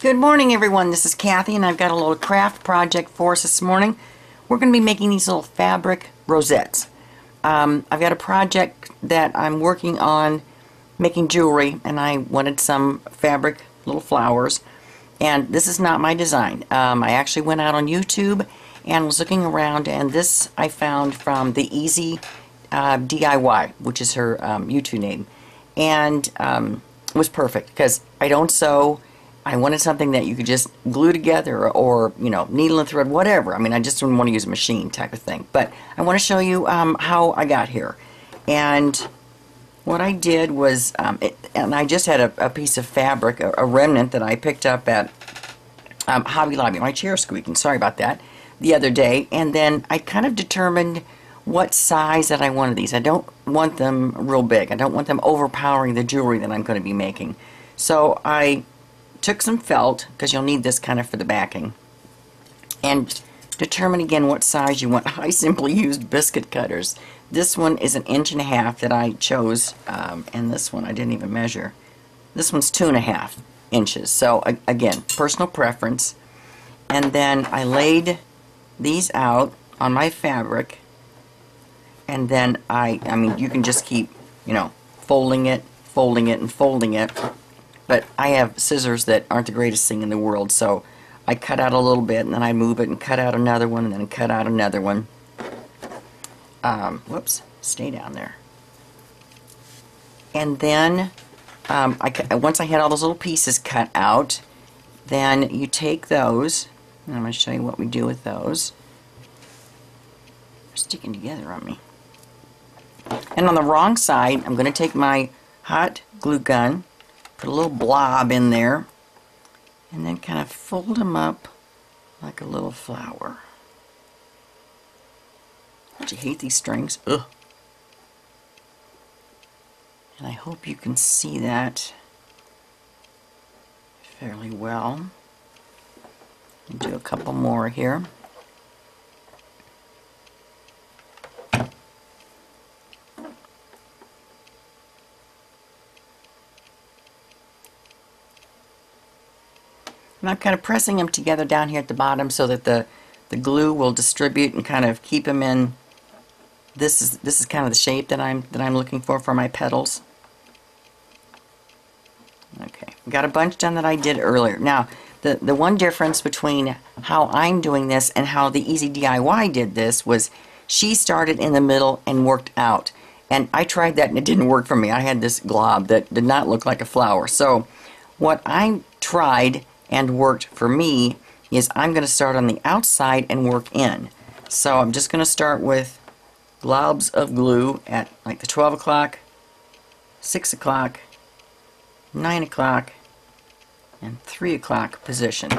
Good morning, everyone. This is Kathy, and I've got a little craft project for us this morning. We're going to be making these little fabric rosettes. I've got a project that I'm working on making jewelry, and I wanted some fabric little flowers. And this is not my design. I actually went out on YouTube and was looking around, and this I found from the Easy DIY, which is her YouTube name, and it was perfect because I don't sew. I wanted something that you could just glue together or, you know, needle and thread, whatever. I mean, I just didn't want to use a machine type of thing. But I want to show you how I got here. And what I did was, and I just had a piece of fabric, a remnant that I picked up at Hobby Lobby. My chair's squeaking, sorry about that, the other day. And then I kind of determined what size that I wanted these. I don't want them real big. I don't want them overpowering the jewelry that I'm going to be making. So I took some felt, because you'll need this kind of for the backing, and determine again what size you want. I simply used biscuit cutters. This one is 1.5 inches that I chose, and this one I didn't even measure. This one's 2.5 inches. So again, personal preference. And then I laid these out on my fabric, and then I mean, you can just keep, you know, folding it, and folding it. But I have scissors that aren't the greatest thing in the world, so I cut out a little bit, and then I move it and cut out another one, and then cut out another one. Whoops, stay down there. And then once I had all those little pieces cut out, then you take those, and I'm going to show you what we do with those. They're sticking together on me. And on the wrong side, I'm going to take my hot glue gun, put a little blob in there, and then kind of fold them up like a little flower. Don't you hate these strings? Ugh. And I hope you can see that fairly well. I'll do a couple more here. And I'm kind of pressing them together down here at the bottom so that the glue will distribute and kind of keep them in. This is kind of the shape that I'm looking for my petals. Okay, got a bunch done that I did earlier. Now, the one difference between how I'm doing this and how the Easy DIY did this was she started in the middle and worked out. And I tried that and it didn't work for me. I had this glob that did not look like a flower. So what I tried and worked for me is I'm going to start on the outside and work in. So I'm just going to start with globs of glue at like the 12 o'clock, 6 o'clock, 9 o'clock, and 3 o'clock position.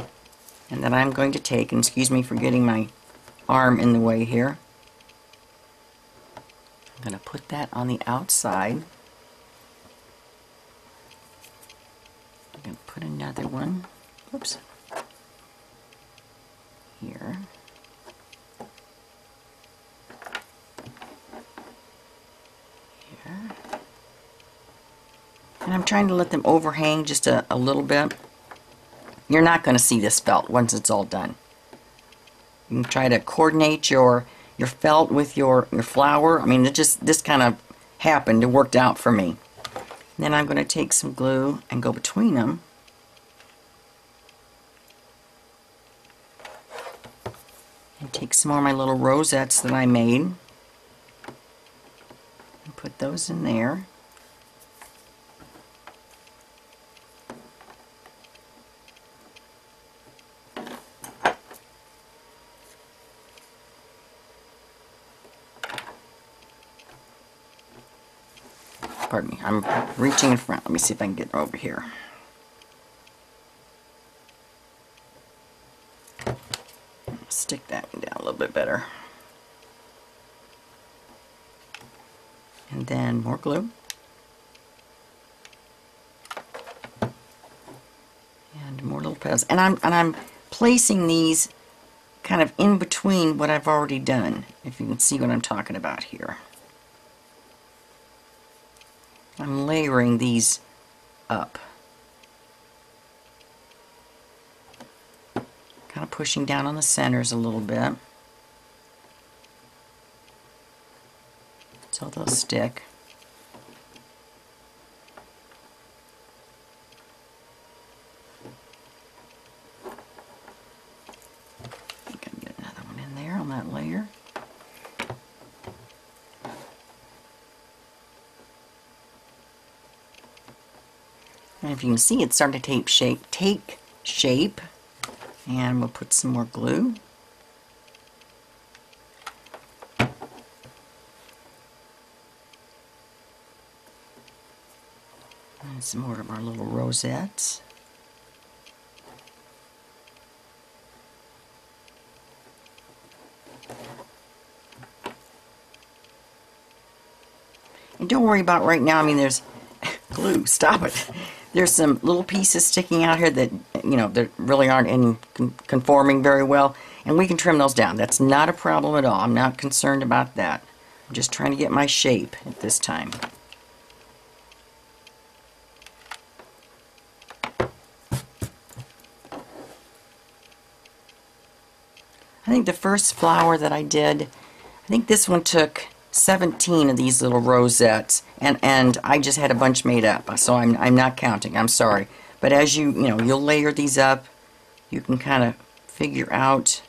And then I'm going to take, and excuse me for getting my arm in the way here, I'm going to put that on the outside. I'm going to put another one. Oops. Here. Here. And I'm trying to let them overhang just a little bit. You're not going to see this felt once it's all done. You can try to coordinate your felt with your flower. I mean, this kind of happened. It worked out for me. Then I'm going to take some glue and go between them. And take some more of my little rosettes that I made and put those in there. Pardon me, I'm reaching in front. Let me see if I can get over here. Stick that one down a little bit better. And then more glue. And more little petals. And I'm placing these kind of in between what I've already done, if you can see what I'm talking about here. I'm layering these up. kind of pushing down on the centers a little bit so they'll stick. I think I'll get another one in there on that layer. And if you can see, it's starting to take shape. And we'll put some more glue. And some more of our little rosettes. And don't worry about right now, I mean, there's glue, stop it. There's some little pieces sticking out here that, you know, that really aren't conforming very well, and we can trim those down. That's not a problem at all. I'm not concerned about that. I'm just trying to get my shape at this time. I think the first flower that I did, I think this one took 17 of these little rosettes, and I just had a bunch made up, so I'm not counting. I'm sorry. But as you'll layer these up, you can kind of figure out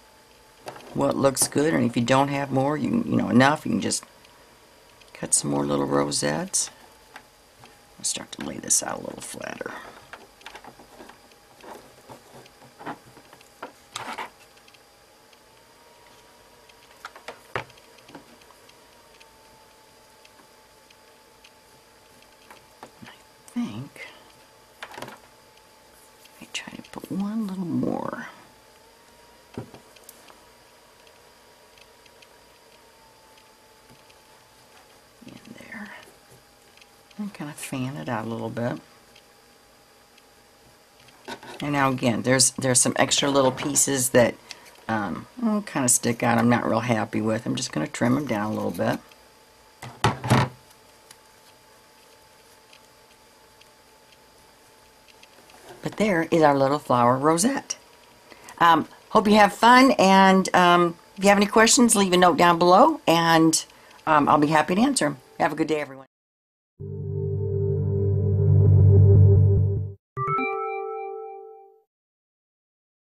what looks good, and if you don't have more, enough, you can just cut some more little rosettes. I'll start to lay this out a little flatter. I think I try to put one little more. In there. And kind of fan it out a little bit. And now again, there's some extra little pieces that kind of stick out. I'm not real happy with. I'm just going to trim them down a little bit. But there is our little flower rosette. Hope you have fun, and if you have any questions, leave a note down below, and I'll be happy to answer them. Have a good day, everyone.